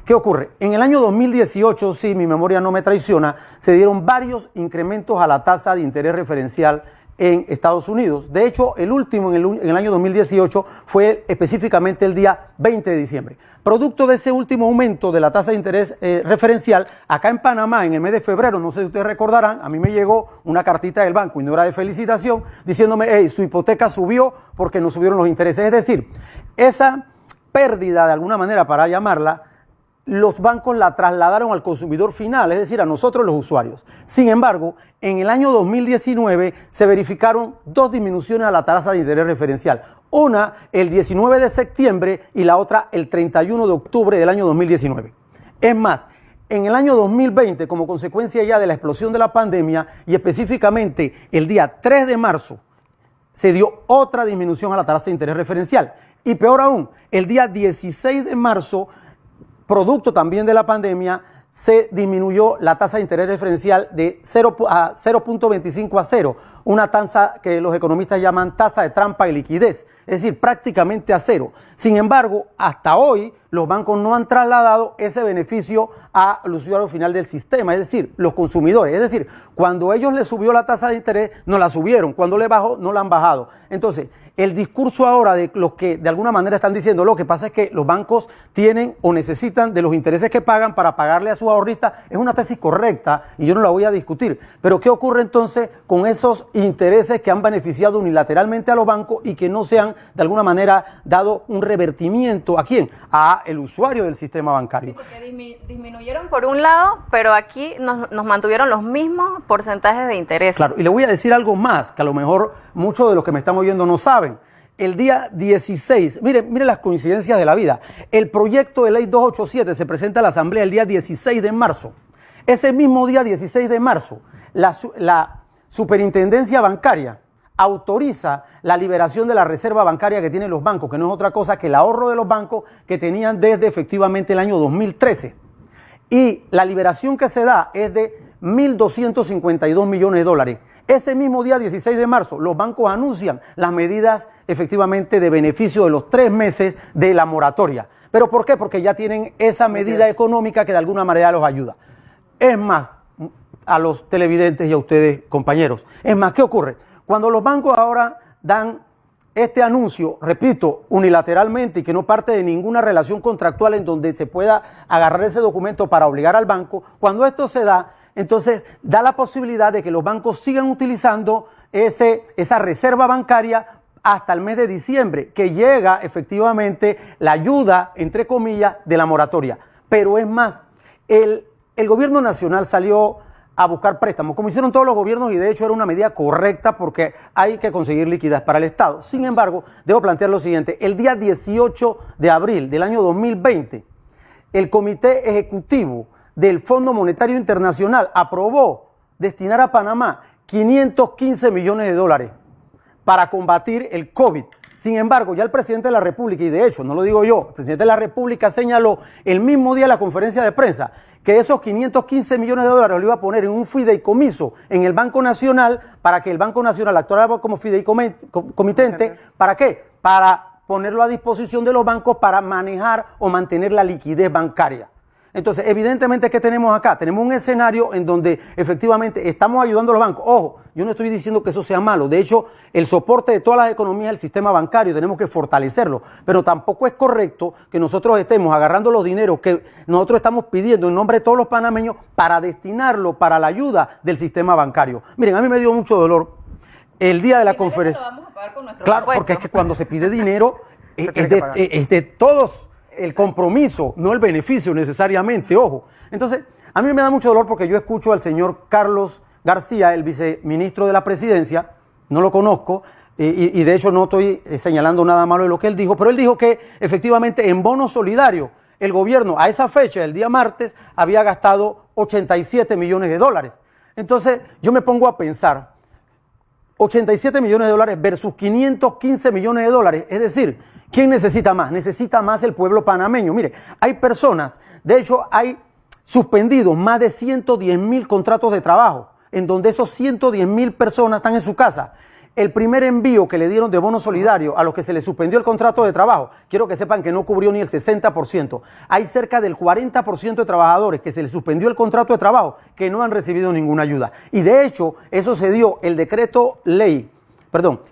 ¿Qué ocurre? En el año 2018, si mi memoria no me traiciona, se dieron varios incrementos a la tasa de interés referencial en Estados Unidos. De hecho, el último en el año 2018 fue específicamente el día 20 de diciembre. Producto de ese último aumento de la tasa de interés referencial, acá en Panamá, en el mes de febrero, no sé si ustedes recordarán, a mí me llegó una cartita del banco y no era de felicitación, diciéndome, hey, su hipoteca subió porque no subieron los intereses. Es decir, esa pérdida, de alguna manera, para llamarla, los bancos la trasladaron al consumidor final, es decir, a nosotros los usuarios. Sin embargo, en el año 2019 se verificaron 2 disminuciones a la tasa de interés referencial. Una el 19 de septiembre y la otra el 31 de octubre del año 2019. Es más, en el año 2020, como consecuencia ya de la explosión de la pandemia y específicamente el día 3 de marzo, se dio otra disminución a la tasa de interés referencial. Y peor aún, el día 16 de marzo, producto también de la pandemia, se disminuyó la tasa de interés referencial de 0.25 a 0, una tasa que los economistas llaman tasa de trampa y liquidez, es decir, prácticamente a 0. Sin embargo, hasta hoy los bancos no han trasladado ese beneficio al usuario final del sistema, es decir, los consumidores. Es decir, cuando ellos les subió la tasa de interés, no la subieron, cuando le bajó, no la han bajado. Entonces, el discurso ahora de los que de alguna manera están diciendo, lo que pasa es que los bancos tienen o necesitan de los intereses que pagan para pagarle a sus ahorristas, es una tesis correcta y yo no la voy a discutir. Pero ¿qué ocurre entonces con esos intereses que han beneficiado unilateralmente a los bancos y que no se han de alguna manera dado un revertimiento? ¿A quién? A el usuario del sistema bancario. Sí, porque disminuyeron por un lado, pero aquí nos mantuvieron los mismos porcentajes de interés. Claro, y le voy a decir algo más, que a lo mejor muchos de los que me están oyendo no saben. El día 16, mire las coincidencias de la vida. El proyecto de ley 287 se presenta a la Asamblea el día 16 de marzo. Ese mismo día 16 de marzo, la Superintendencia Bancaria autoriza la liberación de la reserva bancaria que tienen los bancos, que no es otra cosa que el ahorro de los bancos que tenían desde efectivamente el año 2013. Y la liberación que se da es de 1.252 millones de dólares. Ese mismo día, 16 de marzo, los bancos anuncian las medidas efectivamente de beneficio de los 3 meses de la moratoria. ¿Pero por qué? Porque ya tienen esa medida económica que de alguna manera los ayuda. Es más, a los televidentes y a ustedes, compañeros, es más, ¿qué ocurre? Cuando los bancos ahora dan este anuncio, repito, unilateralmente y que no parte de ninguna relación contractual en donde se pueda agarrar ese documento para obligar al banco, cuando esto se da, entonces da la posibilidad de que los bancos sigan utilizando esa reserva bancaria hasta el mes de diciembre, que llega efectivamente la ayuda, entre comillas, de la moratoria. Pero es más, el gobierno nacional salió a buscar préstamos, como hicieron todos los gobiernos, y de hecho era una medida correcta porque hay que conseguir liquidez para el Estado. Sin embargo, debo plantear lo siguiente: el día 18 de abril del año 2020, el Comité Ejecutivo del Fondo Monetario Internacional aprobó destinar a Panamá 515 millones de dólares para combatir el COVID. Sin embargo, ya el presidente de la República, y de hecho, no lo digo yo, el presidente de la República señaló el mismo día en la conferencia de prensa que esos 515 millones de dólares lo iba a poner en un fideicomiso en el Banco Nacional para que el Banco Nacional actuara como fideicomitente. ¿Para qué? Para ponerlo a disposición de los bancos para manejar o mantener la liquidez bancaria. Entonces, evidentemente, ¿qué tenemos acá? Tenemos un escenario en donde efectivamente estamos ayudando a los bancos. Ojo, yo no estoy diciendo que eso sea malo. De hecho, el soporte de todas las economías del sistema bancario tenemos que fortalecerlo. Pero tampoco es correcto que nosotros estemos agarrando los dineros que nosotros estamos pidiendo en nombre de todos los panameños para destinarlo para la ayuda del sistema bancario. Miren, a mí me dio mucho dolor el día de la conferencia. Lo vamos a pagar con nuestro claro, impuesto. porque es que cuando se pide dinero es de todos. El compromiso, no el beneficio necesariamente, ojo. Entonces, a mí me da mucho dolor porque yo escucho al señor Carlos García, el viceministro de la Presidencia, no lo conozco, y de hecho no estoy señalando nada malo de lo que él dijo, pero él dijo que efectivamente en bono solidario el gobierno a esa fecha, el día martes, había gastado 87 millones de dólares. Entonces, yo me pongo a pensar, 87 millones de dólares versus 515 millones de dólares, es decir, ¿quién necesita más? Necesita más el pueblo panameño. Mire, hay personas, de hecho hay suspendidos más de 110,000 contratos de trabajo, en donde esos 110,000 personas están en su casa. El primer envío que le dieron de bono solidario a los que se les suspendió el contrato de trabajo, quiero que sepan que no cubrió ni el 60%. Hay cerca del 40% de trabajadores que se les suspendió el contrato de trabajo que no han recibido ninguna ayuda. Y de hecho, eso se dio el decreto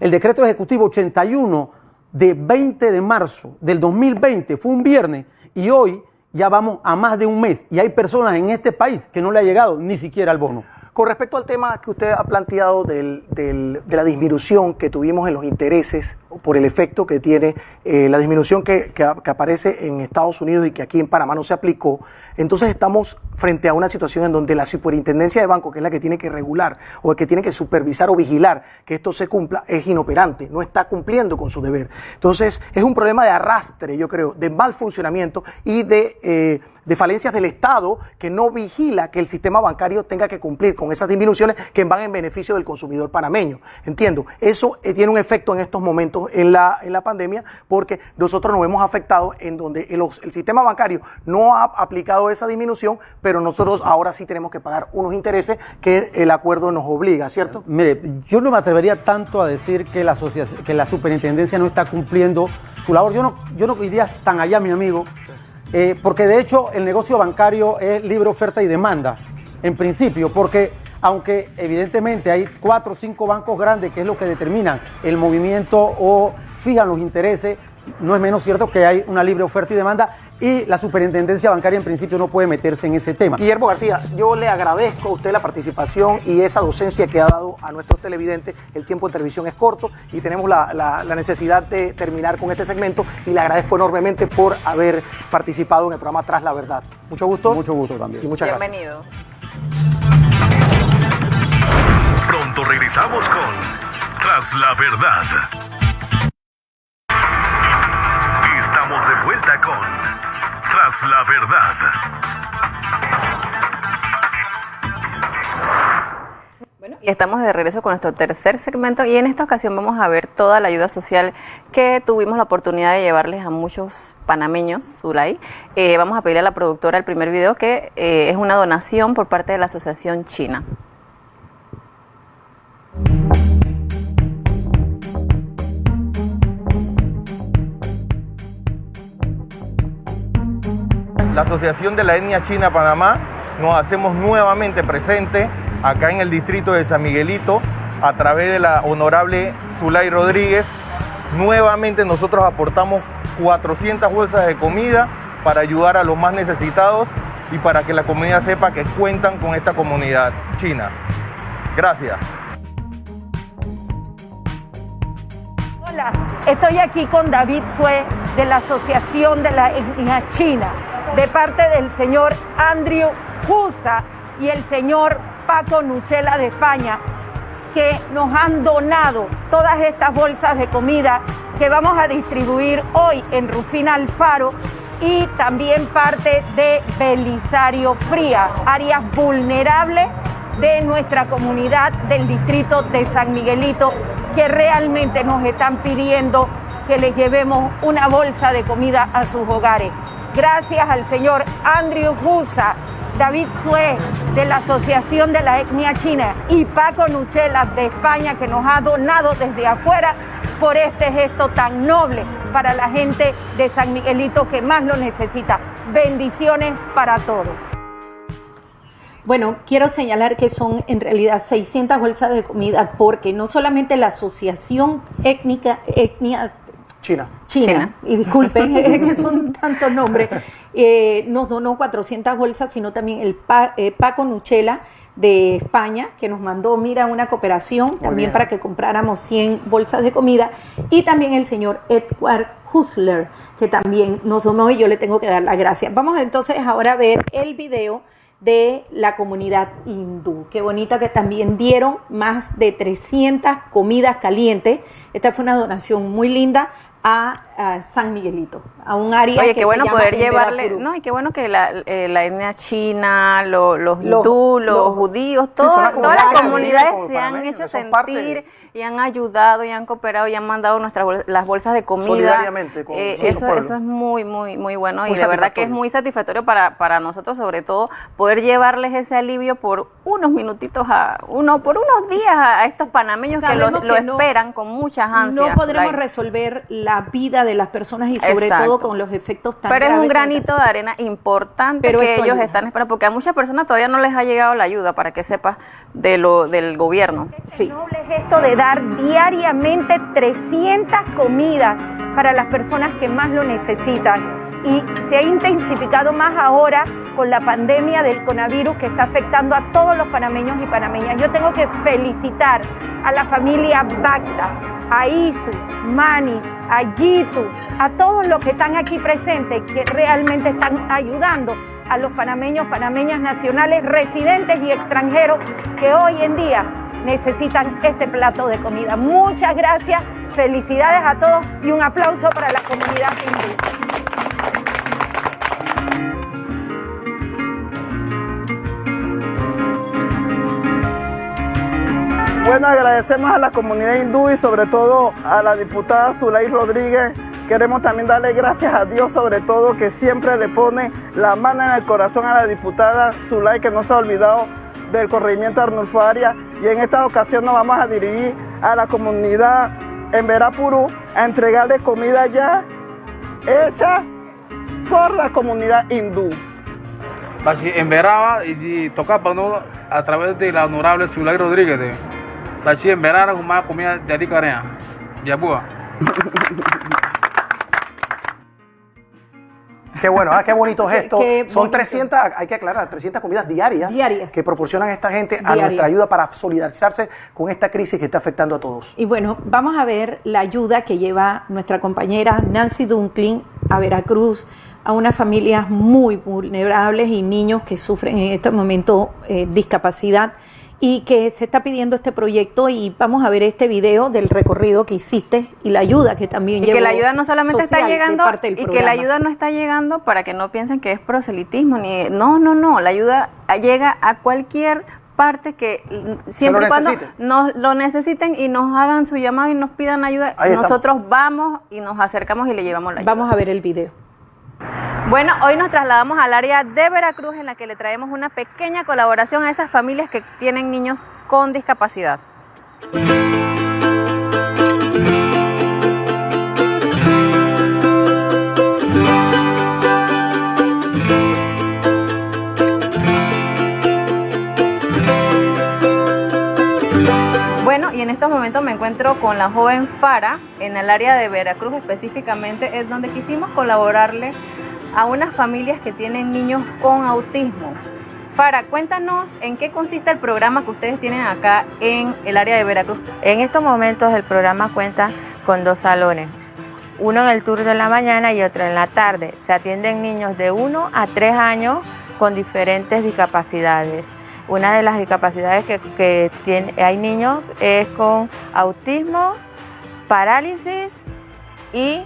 ejecutivo 81 de 20 de marzo del 2020, fue un viernes, y hoy ya vamos a más de un mes y hay personas en este país que no le ha llegado ni siquiera el bono. Con respecto al tema que usted ha planteado de la disminución que tuvimos en los intereses por el efecto que tiene la disminución que aparece en Estados Unidos y que aquí en Panamá no se aplicó, entonces estamos frente a una situación en donde la superintendencia de banco, que es la que tiene que regular o que tiene que supervisar o vigilar que esto se cumpla, es inoperante, no está cumpliendo con su deber. Entonces es un problema de arrastre, yo creo, de mal funcionamiento y de falencias del Estado que no vigila que el sistema bancario tenga que cumplir con esas disminuciones que van en beneficio del consumidor panameño. Entiendo, eso tiene un efecto en estos momentos en la pandemia porque nosotros nos vemos afectados en donde el sistema bancario no ha aplicado esa disminución, pero nosotros ahora sí tenemos que pagar unos intereses que el acuerdo nos obliga, ¿cierto? Mire, yo no me atrevería tanto a decir que la superintendencia no está cumpliendo su labor. Yo no iría tan allá, mi amigo. Porque de hecho el negocio bancario es libre oferta y demanda, en principio, porque aunque evidentemente hay 4 o 5 bancos grandes que es lo que determinan el movimiento o fijan los intereses, no es menos cierto que hay una libre oferta y demanda y la superintendencia bancaria en principio no puede meterse en ese tema. Guillermo García, yo le agradezco a usted la participación y esa docencia que ha dado a nuestros televidentes. El tiempo de televisión es corto y tenemos la necesidad de terminar con este segmento y le agradezco enormemente por haber participado en el programa Tras la Verdad. Mucho gusto. Mucho gusto también. Y muchas gracias. Bienvenido. Pronto regresamos con Tras la Verdad. Estamos de vuelta con Tras la Verdad. Bueno, y estamos de regreso con nuestro tercer segmento y en esta ocasión vamos a ver toda la ayuda social que tuvimos la oportunidad de llevarles a muchos panameños, Zulay. Vamos a pedirle a la productora el primer video que es una donación por parte de la Asociación China. La Asociación de la Etnia China Panamá nos hacemos nuevamente presente acá en el distrito de San Miguelito a través de la honorable Zulay Rodríguez. Nuevamente nosotros aportamos 400 bolsas de comida para ayudar a los más necesitados y para que la comunidad sepa que cuentan con esta comunidad china. Gracias. Hola, estoy aquí con David Sue de la Asociación de la Etnia China, de parte del señor Andrew Jusa y el señor Paco Nuchela de España, que nos han donado todas estas bolsas de comida que vamos a distribuir hoy en Rufina Alfaro y también parte de Belisario Fría, áreas vulnerables de nuestra comunidad del distrito de San Miguelito, que realmente nos están pidiendo que les llevemos una bolsa de comida a sus hogares. Gracias al señor Andrew Jusa, David Sue de la Asociación de la Etnia China y Paco Nuchela de España, que nos ha donado desde afuera por este gesto tan noble para la gente de San Miguelito que más lo necesita. Bendiciones para todos. Bueno, quiero señalar que son en realidad 600 bolsas de comida, porque no solamente la Asociación Etnia China. Y disculpen, es que son tantos nombres, nos donó 400 bolsas, sino también el Paco Nuchela de España, que nos mandó, mira, una cooperación también para que compráramos 100 bolsas de comida, y también el señor Edward Husler, que también nos donó, y yo le tengo que dar las gracias. Vamos entonces ahora a ver el video de la comunidad hindú. Qué bonita, que también dieron más de 300 comidas calientes. Esta fue una donación muy linda a San Miguelito, a un área Oye, que qué bueno se llama poder llevarle, Veracruz. no, y qué bueno que la etnia china, los hindú, los judíos, todas las comunidades se han hecho sentir y han ayudado y han cooperado y han mandado las bolsas de comida. Solidariamente con eso es muy, muy, muy bueno, y de verdad que es muy satisfactorio para nosotros, sobre todo, poder llevarles ese alivio por unos minutitos, por unos días a estos panameños que lo esperan con muchas ansias. No podremos resolver la vida de las personas y sobre todo con los efectos tan Pero graves. es un granito de arena importante que ellos están esperando, porque a muchas personas todavía no les ha llegado la ayuda, para que sepas, del gobierno. Sí. El noble gesto de dar diariamente 300 comidas para las personas que más lo necesitan. Y se ha intensificado más ahora con la pandemia del coronavirus, que está afectando a todos los panameños y panameñas. Yo tengo que felicitar a la familia Bacta, a Isu, Mani, a Yitu, a todos los que están aquí presentes, que realmente están ayudando a los panameños, panameñas nacionales, residentes y extranjeros, que hoy en día necesitan este plato de comida. Muchas gracias, felicidades a todos y un aplauso para la comunidad hindú. Bueno, agradecemos a la comunidad hindú y sobre todo a la diputada Zulay Rodríguez. Queremos también darle gracias a Dios, sobre todo, que siempre le pone la mano en el corazón a la diputada Zulay, que no se ha olvidado del corregimiento de Arnulfo Arias. Y en esta ocasión nos vamos a dirigir a la comunidad en Verapurú a entregarle comida ya hecha por la comunidad hindú. En Veraba y tocaba, ¿no?, a través de la honorable Zulay Rodríguez. En Verara con más comida de Aricarea, Yabúa. Qué bueno, qué bonito gesto. Son 300, hay que aclarar, 300 comidas diarias que proporcionan esta gente a nuestra ayuda para solidarizarse con esta crisis que está afectando a todos. Y bueno, vamos a ver la ayuda que lleva nuestra compañera Nancy Dunklin a Veracruz, a unas familias muy vulnerables y niños que sufren en este momento discapacidad, y que se está pidiendo este proyecto, y vamos a ver este video del recorrido que hiciste y la ayuda que también llevó. Y que la ayuda no solamente está llegando, y que la ayuda no está llegando para que no piensen que es proselitismo, ni no, la ayuda llega a cualquier parte que siempre y cuando nos lo necesiten y nos hagan su llamado y nos pidan ayuda, nosotros vamos y nos acercamos y le llevamos la ayuda. Vamos a ver el video. Bueno, hoy nos trasladamos al área de Veracruz, en la que le traemos una pequeña colaboración a esas familias que tienen niños con discapacidad. Bueno, y en estos momentos me encuentro con la joven Fara en el área de Veracruz, específicamente es donde quisimos colaborarle a unas familias que tienen niños con autismo. Fara, cuéntanos en qué consiste el programa que ustedes tienen acá en el área de Veracruz. En estos momentos el programa cuenta con 2 salones, uno en el turno de la mañana y otro en la tarde. Se atienden niños de 1 a 3 años con diferentes discapacidades. Una de las discapacidades que hay niños es con autismo, parálisis y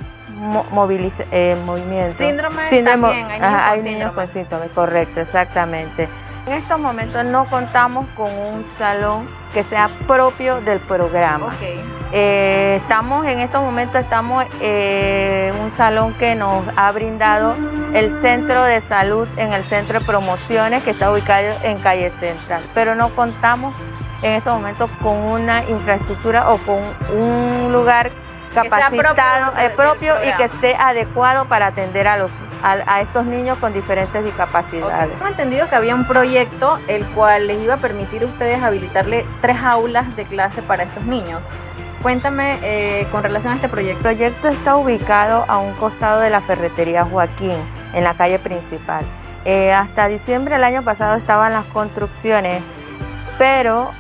movimiento. Síndrome también, hay niños con síndrome, correcto, exactamente. En estos momentos no contamos con un salón que sea propio del programa. Okay. En estos momentos estamos en un salón que nos ha brindado el centro de salud en el centro de promociones que está ubicado en Calle Central, pero no contamos en estos momentos con una infraestructura o con un lugar capacitado propio y que esté adecuado para atender a estos niños con diferentes discapacidades. Okay. Tengo entendido que había un proyecto el cual les iba a permitir a ustedes habilitarle 3 aulas de clase para estos niños. Cuéntame con relación a este proyecto. El proyecto está ubicado a un costado de la ferretería Joaquín, en la calle principal. Hasta diciembre del año pasado estaban las construcciones, pero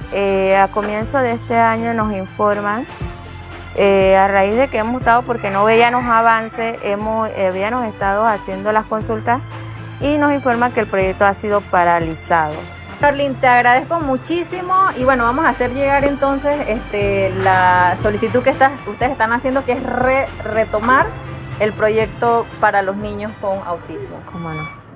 a comienzo de este año nos informan, a raíz de que hemos estado, porque no veíamos avances, habíamos estado haciendo las consultas y nos informan que el proyecto ha sido paralizado. Carlin, te agradezco muchísimo y bueno, vamos a hacer llegar entonces la solicitud que ustedes están haciendo, que es retomar el proyecto para los niños con autismo. ¿Cómo no?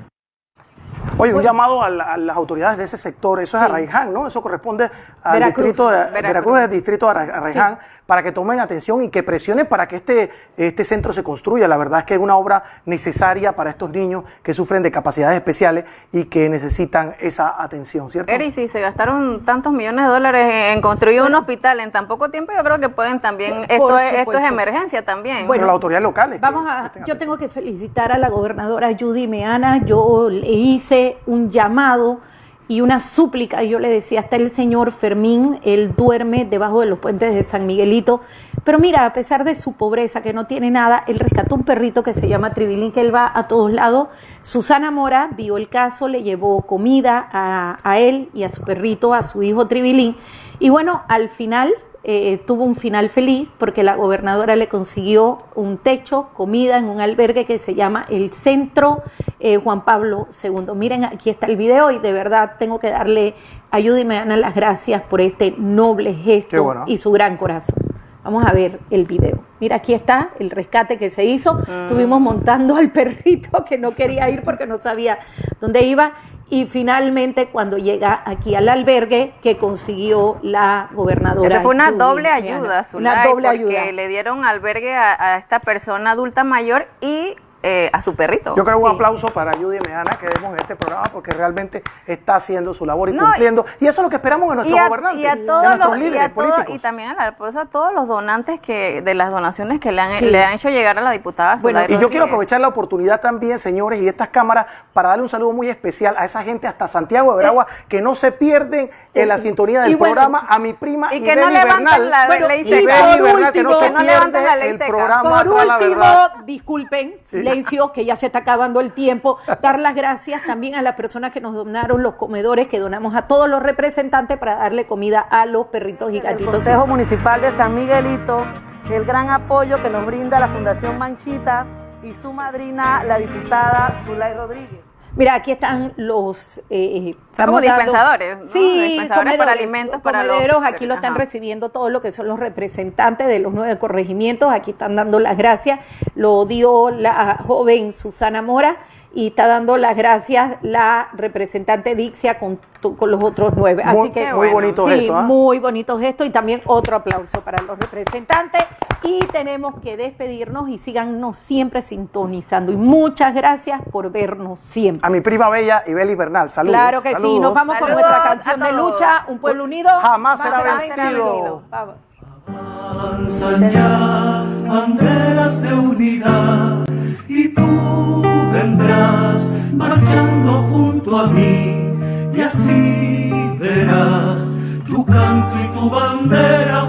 Oye, un llamado a las autoridades de ese sector, eso es Arraiján, ¿no? Eso corresponde al distrito de Veracruz, el distrito de Arraiján, para que tomen atención y que presionen para que este centro se construya. La verdad es que es una obra necesaria para estos niños que sufren de capacidades especiales y que necesitan esa atención, ¿cierto? Eri, si se gastaron tantos millones de dólares en construir un hospital en tan poco tiempo, yo creo que pueden también, esto es emergencia también. Bueno, las autoridades locales. Yo tengo que felicitar a la gobernadora Judy Meana. Yo le hice un llamado y una súplica, y yo le decía, hasta el señor Fermín, él duerme debajo de los puentes de San Miguelito, pero mira, a pesar de su pobreza, que no tiene nada, él rescató un perrito que se llama Tribilín, que él va a todos lados. Susana Mora vio el caso, le llevó comida a él y a su perrito, a su hijo Tribilín, y bueno, al final tuvo un final feliz porque la gobernadora le consiguió un techo, comida en un albergue que se llama el Centro Juan Pablo II. Miren, aquí está el video y de verdad tengo que darle a Judy Meana las gracias por este noble gesto y su gran corazón. Vamos a ver el video. Mira, aquí está el rescate que se hizo. Estuvimos montando al perrito que no quería ir porque no sabía dónde iba. Y finalmente, cuando llega aquí al albergue, que consiguió la gobernadora. Esa fue una Judy doble Meana. ayuda, Zulay, una doble porque ayuda. le dieron albergue a esta persona adulta mayor y a su perrito. Yo creo un aplauso para Judy Meana que demos en este programa porque realmente está haciendo su labor y cumpliendo. Y eso es lo que esperamos de nuestros gobernantes, y a todos de nuestros líderes políticos. Y también a todos los donantes de las donaciones que le han hecho llegar a la diputada Zulay Y yo quiero aprovechar la oportunidad también, señores, y estas cámaras, para darle un saludo muy especial a esa gente hasta Santiago de Veragua que no se pierden en la sintonía del programa, a mi prima y que no levanten la ley seca. Que no se pierde el programa. Por último, disculpen, que ya se está acabando el tiempo, dar las gracias también a las personas que nos donaron los comedores, que donamos a todos los representantes para darle comida a los perritos y gatitos. El Consejo Municipal de San Miguelito, el gran apoyo que nos brinda la Fundación Manchita y su madrina, la diputada Zulay Rodríguez. Mira, aquí están los... son como dispensadores, ¿no? Sí, dispensadores para alimentos. Comederos, aquí lo están recibiendo todo lo que son los representantes de los 9 corregimientos. Aquí están dando las gracias. Lo dio la joven Susana Mora y está dando las gracias la representante Dixia con los otros 9. Así que muy bonito gesto. Muy bonito gesto y también otro aplauso para los representantes. Y tenemos que despedirnos y síganos siempre sintonizando. Y muchas gracias por vernos siempre. A mi prima bella Ibeli Bernal, saludos. Claro que saludos. sí, nos vamos con nuestra canción de lucha, Un Pueblo Unido jamás será vencido. Avanzan ya banderas de unidad y tú vendrás marchando junto a mí y así verás tu canto y tu bandera